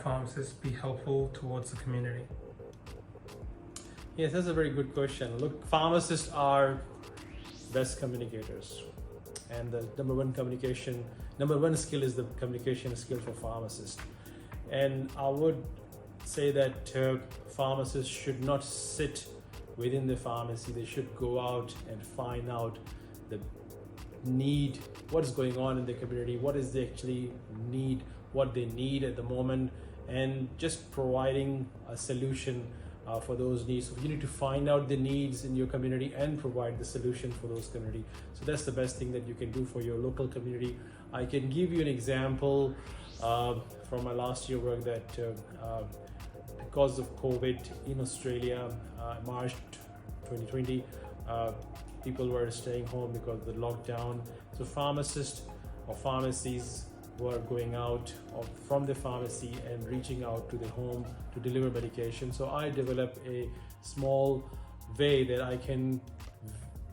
pharmacists be helpful towards the community? Yes, that's a very good question. Look, pharmacists are best communicators, and the number one skill is the communication skill for pharmacists. And I would say that pharmacists should not sit within the pharmacy. They should go out and find out the need, what is going on in the community, what is they actually need, what they need at the moment, and just providing a solution for those needs. So you need to find out the needs in your community and provide the solution for those community. So that's the best thing that you can do for your local community. I can give you an example from my last year work that because of COVID in Australia, March 2020, people were staying home because of the lockdown. So pharmacists or pharmacies were going out from the pharmacy and reaching out to the home to deliver medication. So I developed a small way that I can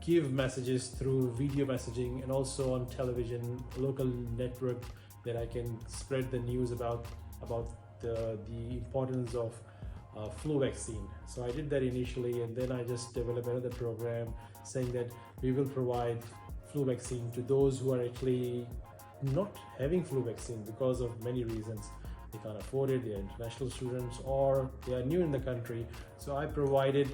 give messages through video messaging and also on television, local network, that I can spread the news about the importance of flu vaccine. So I did that initially, and then I just developed another program saying that we will provide flu vaccine to those who are actually not having flu vaccine because of many reasons. They can't afford it, they're international students, or they are new in the country. So I provided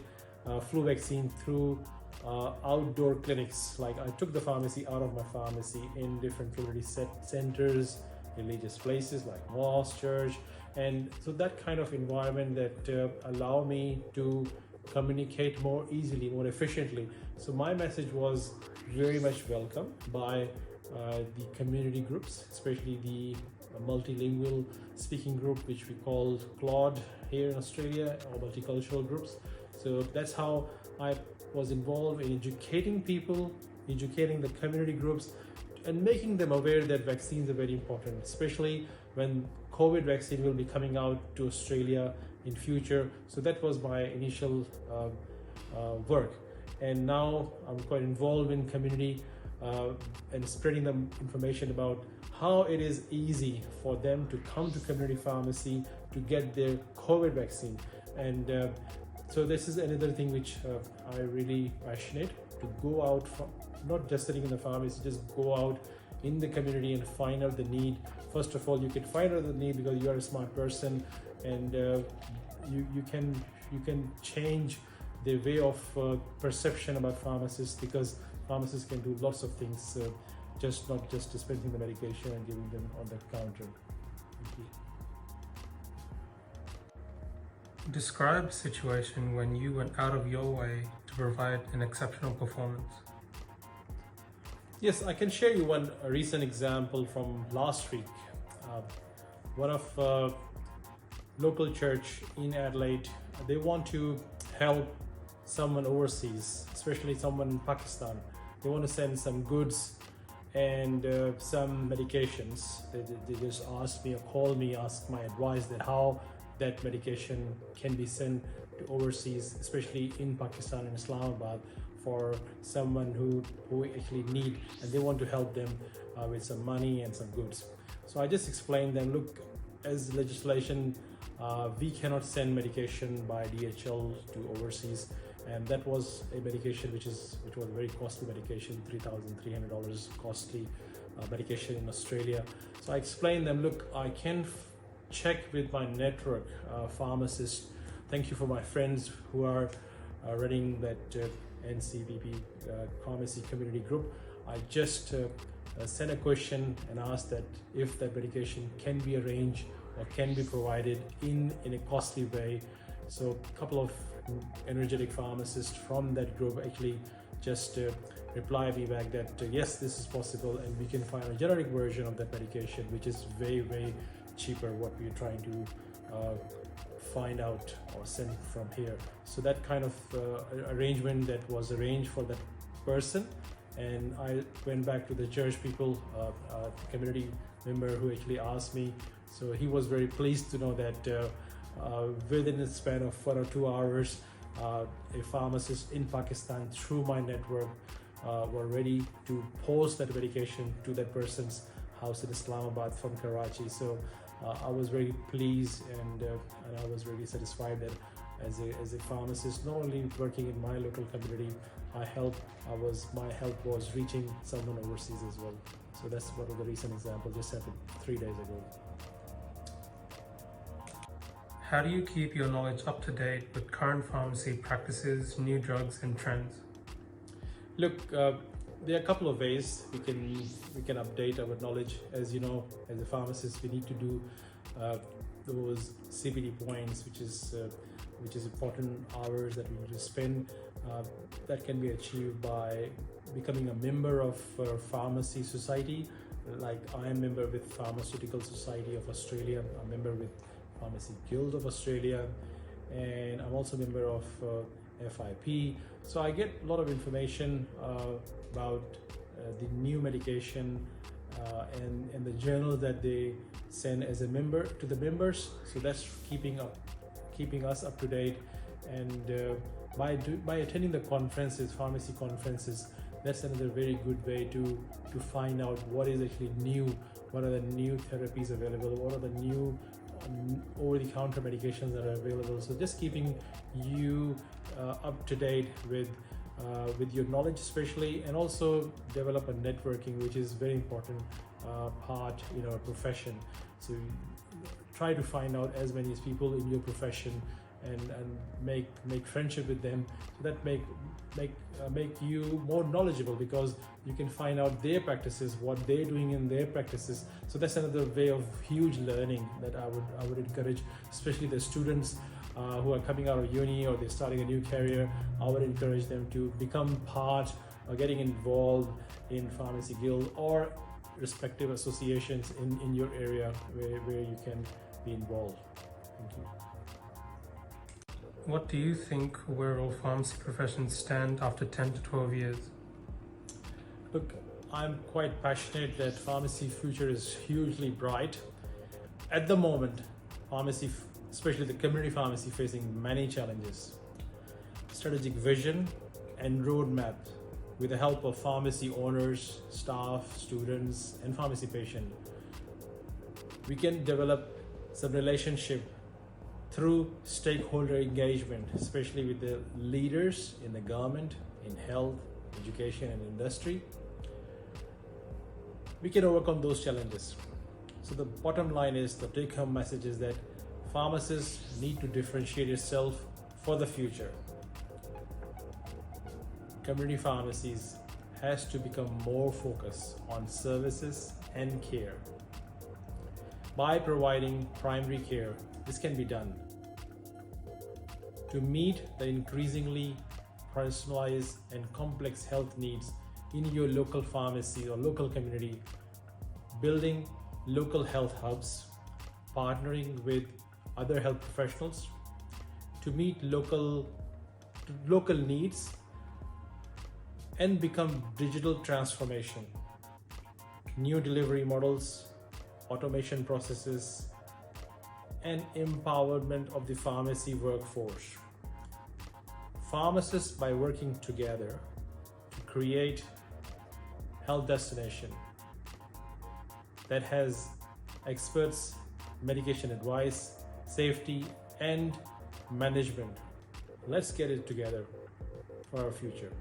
flu vaccine through outdoor clinics. Like I took the pharmacy out of my pharmacy in different community centers, religious places like mosque, church, and so that kind of environment that allow me to communicate more easily, more efficiently. So my message was very much welcome by the community groups, especially the multilingual speaking group, which we call Claude here in Australia, or multicultural groups. So that's how I was involved in educating people, educating the community groups, and making them aware that vaccines are very important, especially when COVID vaccine will be coming out to Australia in future. So that was my initial work. And now I'm quite involved in community and spreading them information about how it is easy for them to come to community pharmacy to get their COVID vaccine. And so this is another thing which I really passionate to go out from, not just sitting in the pharmacy, just go out in the community and find out the need. First of all, you can find out the need because you are a smart person, and you can change the way of perception about pharmacists, because pharmacists can do lots of things, not just dispensing the medication and giving them on the counter. Thank you. Describe a situation when you went out of your way to provide an exceptional performance. Yes, I can share you one recent example from last week. One of local church in Adelaide, they want to help someone overseas, especially someone in Pakistan. They want to send some goods and some medications. They just asked me or called me, asked my advice that how that medication can be sent to overseas, especially in Pakistan and Islamabad, for someone who actually need, and they want to help them with some money and some goods. So I just explained them, look, as legislation, we cannot send medication by DHL to overseas, and that was a medication which was a very costly medication, $3,300 costly medication in Australia. So I explained them, look, I can check with my network pharmacists. Thank you for my friends who are running that NCPP pharmacy community group. I just sent a question and asked that if that medication can be arranged or can be provided in a costly way. So a couple of energetic pharmacists from that group actually just replied me back that yes, this is possible, and we can find a generic version of that medication, which is way cheaper what we're trying to find out or send from here. So that kind of arrangement that was arranged for that person, and I went back to the church people, community member who actually asked me. So he was very pleased to know that within a span of 4 or 2 hours, a pharmacist in Pakistan through my network were ready to post that medication to that person's house in Islamabad from Karachi. So I was very pleased and I was really satisfied that as a pharmacist, not only working in my local community, my help was reaching someone overseas as well. So that's one of the recent examples, just happened 3 days ago. How do you keep your knowledge up to date with current pharmacy practices, new drugs, and trends? Look, there are a couple of ways we can update our knowledge. As you know, as a pharmacist, we need to do those CPD points, which is important hours that we need to spend. That can be achieved by becoming a member of a pharmacy society. Like I am a member with Pharmaceutical Society of Australia, I'm a member with Pharmacy Guild of Australia, and I'm also a member of FIP. So I get a lot of information about the new medication and the journal that they send as a member to the members. So that's keeping us up to date. And by attending the conferences, pharmacy conferences, that's another very good way to find out what is actually new, what are the new therapies available, what are the new over-the-counter medications that are available. So just keeping you up to date with your knowledge especially, and also develop a networking, which is very important part in our profession. So try to find out as many as people in your profession and make friendship with them, so that make you more knowledgeable, because you can find out their practices, what they're doing in their practices. So that's another way of huge learning that I would encourage, especially the students who are coming out of uni or they're starting a new career. I would encourage them to become part or getting involved in Pharmacy Guild or respective associations in your area where you can be involved. Thank you. What do you think where all pharmacy professions stand after 10 to 12 years? Look, I'm quite passionate that pharmacy future is hugely bright. At the moment, pharmacy, especially the community pharmacy, facing many challenges. Strategic vision and roadmap with the help of pharmacy owners, staff, students, and pharmacy patient. We can develop some relationship through stakeholder engagement, especially with the leaders in the government, in health, education, and industry. We can overcome those challenges. So the bottom line is, the take-home message is that pharmacists need to differentiate itself for the future. Community pharmacies has to become more focused on services and care. By providing primary care, this can be done to meet the increasingly personalized and complex health needs in your local pharmacy or local community. Building local health hubs, partnering with other health professionals to meet local needs, and become digital transformation. New delivery models, automation processes, and empowerment of the pharmacy workforce. Pharmacists, by working together to create health destination that has experts, medication advice, safety, and management. Let's get it together for our future.